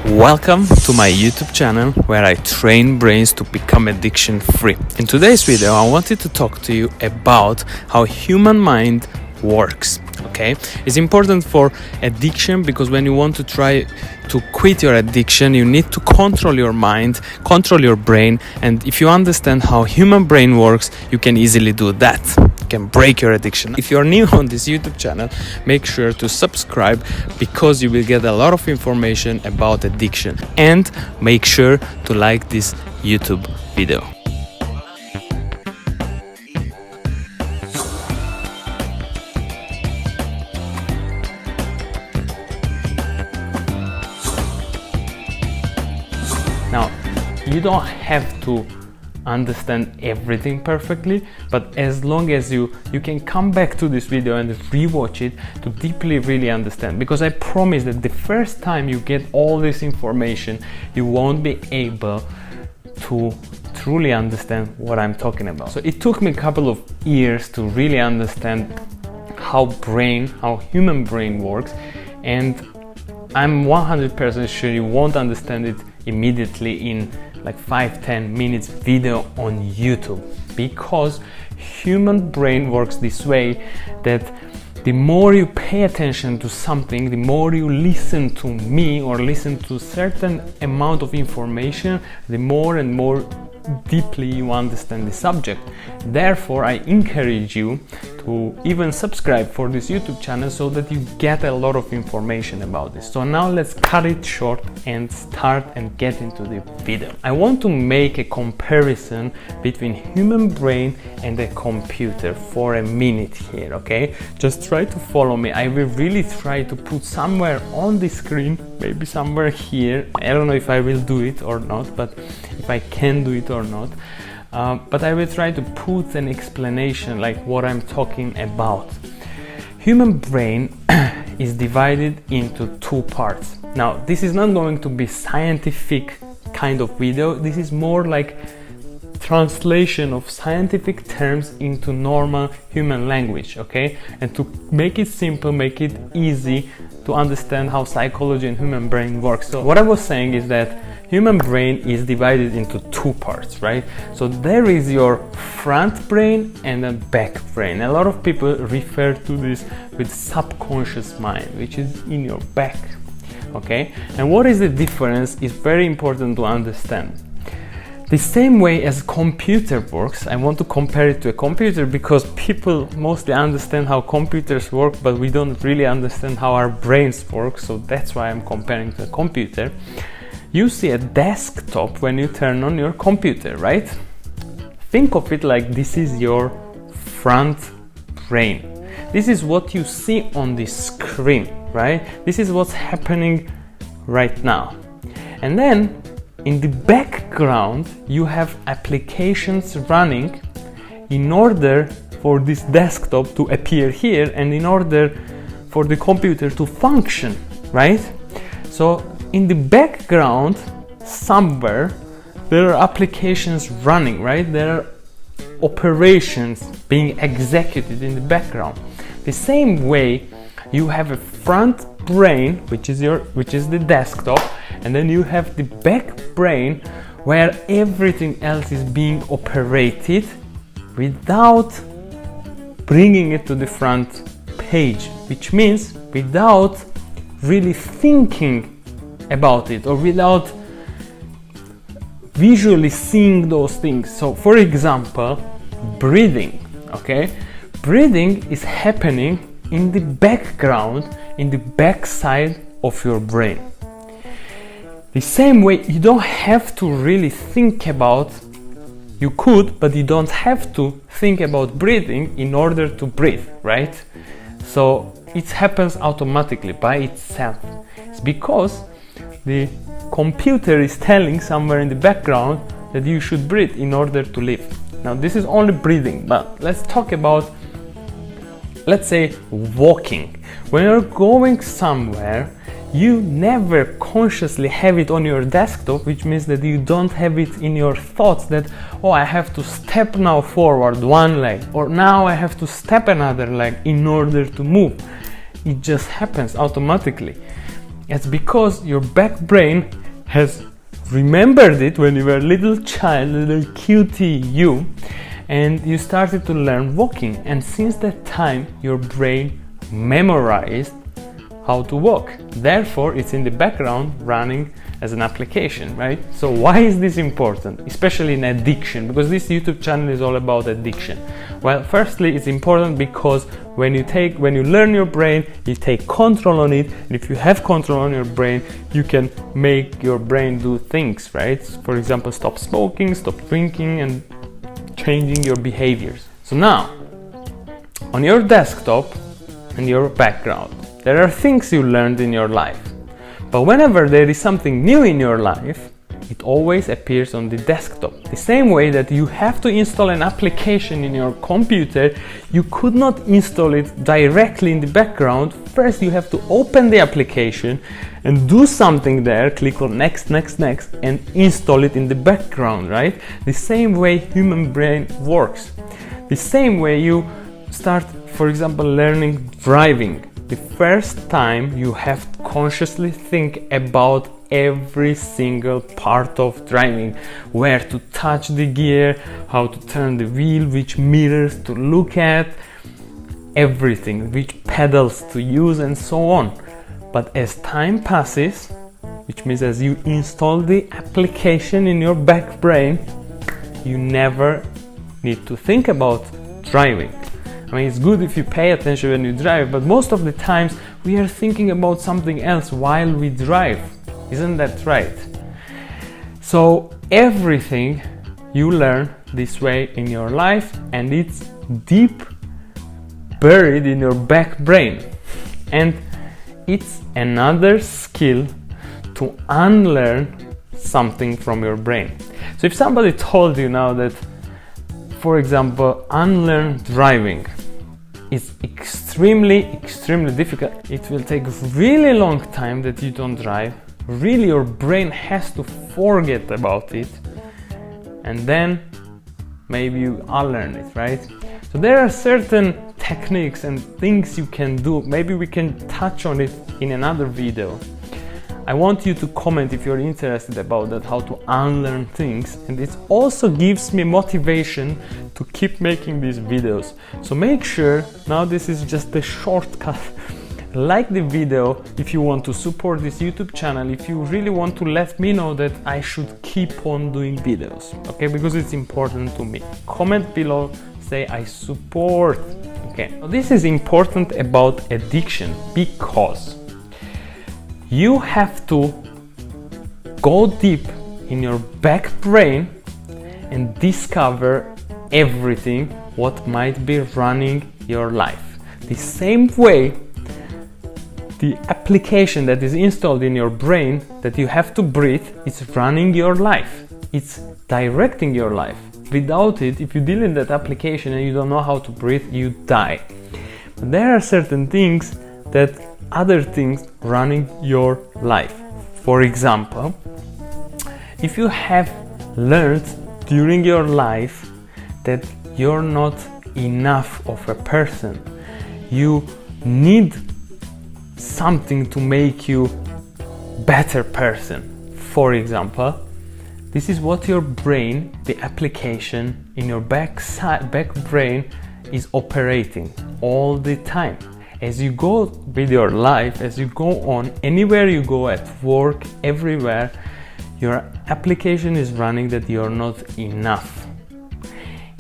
Welcome to my YouTube channel where I train brains to become addiction free. In today's video I wanted to talk to you about how human mind works. Okay, it's important for addiction because when you want to try to quit your addiction, you need to control your mind, control your brain, and if you understand how human brain works, you can easily do that. You can break your addiction. If you're new on this YouTube channel, make sure to subscribe because you will get a lot of information about addiction, and make sure to like this YouTube video. Now, you don't have to understand everything perfectly, but as long as you can come back to this video and rewatch it to deeply really understand, because I promise that the first time you get all this information, you won't be able to truly understand what I'm talking about. So it took me a couple of years to really understand how human brain works, and I'm 100% sure you won't understand it immediately in like 5-10 minutes video on YouTube, because human brain works this way that the more you pay attention to something, the more you listen to me or listen to certain amount of information, the more and more deeply you understand the subject. Therefore, I encourage you to even subscribe for this YouTube channel so that you get a lot of information about this. So now let's cut it short and start and get into the video. I want to make a comparison between human brain and a computer for a minute here, okay? Just try to follow me. I will really try to put somewhere on the screen, maybe somewhere here. I don't know if I will do it or not, but if I can do it or not. But I will try to put an explanation like what I'm talking about. Human brain is divided into two parts. Now, this is not going to be scientific kind of video. This is more like translation of scientific terms into normal human language, okay? And to make it simple, make it easy to understand how psychology and human brain works. So what I was saying is that human brain is divided into two parts, right? So there is your front brain and a back brain. A lot of people refer to this with subconscious mind, which is in your back, okay? And what is the difference is very important to understand. The same way as a computer works, I want to compare it to a computer because people mostly understand how computers work, but we don't really understand how our brains work, so that's why I'm comparing to a computer. You see a desktop when you turn on your computer, right? Think of it like this is your front brain. This is what you see on the screen, right? This is what's happening right now. And then in the background, you have applications running in order for this desktop to appear here and in order for the computer to function, right? So in the background, somewhere, there are applications running, right? There are operations being executed in the background. The same way, you have a front brain, which is the desktop, and then you have the back brain, where everything else is being operated without bringing it to the front page, which means without really thinking about it or without visually seeing those things. So for example, breathing, okay? Breathing is happening in the background, in the backside of your brain. The same way, you don't have to really think about, you could, but you don't have to think about breathing in order to breathe, right? So it happens automatically by itself. It's because the computer is telling somewhere in the background that you should breathe in order to live. Now this is only breathing, but let's talk about, let's say, walking. When you're going somewhere, you never consciously have it on your desktop, which means that you don't have it in your thoughts that, oh, I have to step now forward one leg, or now I have to step another leg in order to move. It just happens automatically. It's because your back brain has remembered it when you were a little child, little cutie you, and you started to learn walking, and since that time your brain memorized how to walk. Therefore, it's in the background running as an application, right? So why is this important, especially in addiction? Because this YouTube channel is all about addiction. Well, firstly, it's important because when you learn your brain, you take control on it, and if you have control on your brain, you can make your brain do things, right? For example, stop smoking, stop drinking, and changing your behaviors. So now, on your desktop and your background, there are things you learned in your life. But whenever there is something new in your life, it always appears on the desktop. The same way that you have to install an application in your computer, you could not install it directly in the background. First, you have to open the application and do something there, click on next, next, next, and install it in the background, right? The same way human brain works. The same way you start, for example, learning driving. The first time you have to consciously think about every single part of driving, where to touch the gear, how to turn the wheel, which mirrors to look at, everything, which pedals to use, and so on. But as time passes, which means as you install the application in your back brain, you never need to think about driving. I mean, it's good if you pay attention when you drive, but most of the times we are thinking about something else while we drive. Isn't that right? So everything you learn this way in your life, and it's deep buried in your back brain. And it's another skill to unlearn something from your brain. So if somebody told you now that, for example, unlearn driving is extremely difficult, it will take a really long time that you don't drive, really your brain has to forget about it, and then maybe you unlearn it, right? So there are certain techniques and things you can do. Maybe we can touch on it in another video. I want you to comment if you're interested about that, how to unlearn things, and it also gives me motivation to keep making these videos. So make sure, now this is just a shortcut, like the video if you want to support this YouTube channel, if you really want to let me know that I should keep on doing videos, okay, because it's important to me. Comment below, say I support, okay. Now, this is important about addiction because you have to go deep in your back brain and discover everything what might be running your life. The same way the application that is installed in your brain that you have to breathe is running your life. It's directing your life. Without it, if you delete that application and you don't know how to breathe, you die. But there are certain things that other things running your life. For example, if you have learned during your life that you're not enough of a person, you need something to make you better person. For example, this is what your brain, the application in your back brain is operating all the time. As you go with your life, as you go on, anywhere you go, at work, everywhere, your application is running that you're not enough.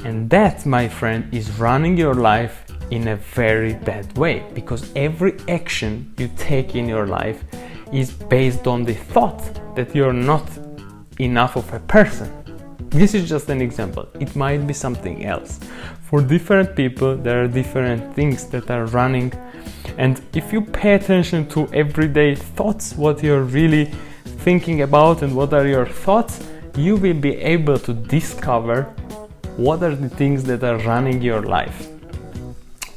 And that, my friend, is running your life in a very bad way, because every action you take in your life is based on the thought that you're not enough of a person. This is just an example. It might be something else. For different people, there are different things that are running. And if you pay attention to everyday thoughts, what you're really thinking about and what are your thoughts, you will be able to discover what are the things that are running your life.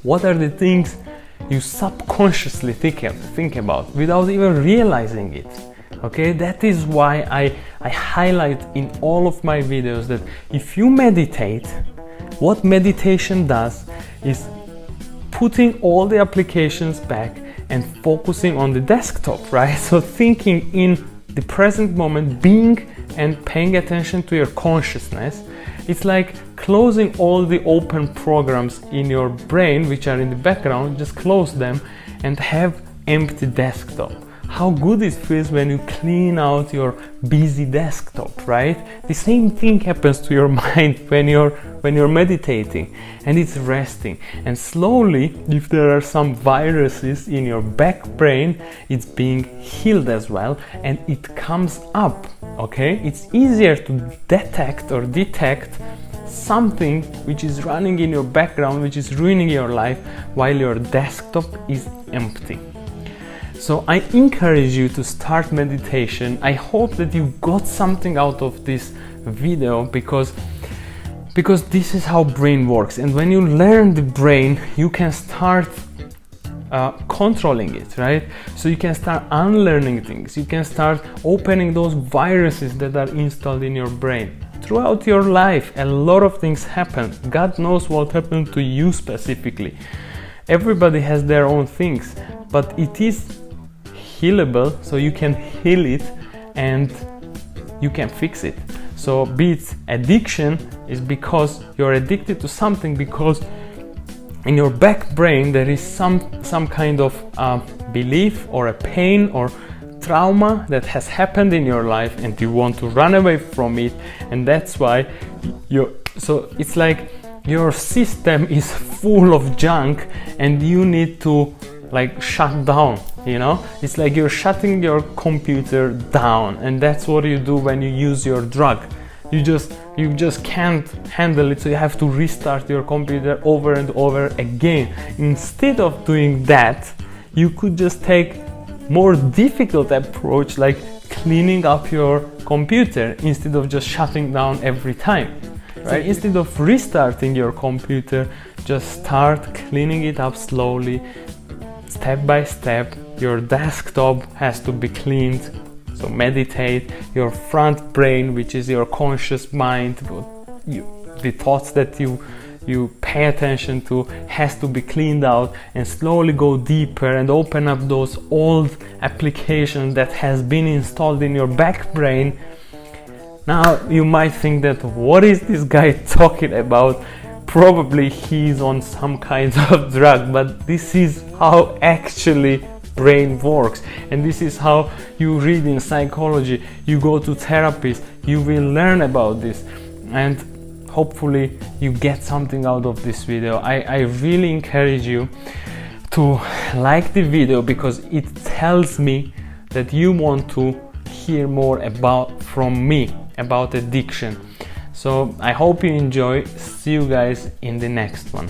What are the things you subconsciously think about without even realizing it. Okay, that is why I highlight in all of my videos that if you meditate, what meditation does is putting all the applications back and focusing on the desktop, right? So thinking in the present moment, being and paying attention to your consciousness, it's like closing all the open programs in your brain which are in the background. Just close them and have empty desktop. How good it feels when you clean out your busy desktop, right? The same thing happens to your mind when you're meditating and it's resting. And slowly, if there are some viruses in your back brain, it's being healed as well, and it comes up, okay? It's easier to detect something which is running in your background, which is ruining your life, while your desktop is empty. So I encourage you to start meditation. I hope that you got something out of this video, because this is how brain works. And when you learn the brain, you can start controlling it, right? So you can start unlearning things. You can start opening those viruses that are installed in your brain. Throughout your life, a lot of things happen. God knows what happened to you specifically. Everybody has their own things, but it is healable, so you can heal it and you can fix it. So be it addiction, is because you're addicted to something because in your back brain there is some kind of belief or a pain or trauma that has happened in your life and you want to run away from it, and that's why so it's like your system is full of junk and you need to like shut down, you know? It's like you're shutting your computer down, and that's what you do when you use your drug. You just can't handle it, so you have to restart your computer over and over again. Instead of doing that, you could just take more difficult approach, like cleaning up your computer instead of just shutting down every time, right? So instead of restarting your computer, just start cleaning it up slowly. Step by step, your desktop has to be cleaned. So meditate. Your front brain, which is your conscious mind, the thoughts that you pay attention to, has to be cleaned out, and slowly go deeper and open up those old applications that has been installed in your back brain. Now you might think that what is this guy talking about? Probably he's on some kind of drug, but this is how actually brain works, and this is how you read in psychology. You go to therapists, you will learn about this, and hopefully you get something out of this video. I really encourage you to like the video, because it tells me that you want to hear more from me about addiction. So I hope you enjoy. See you guys in the next one.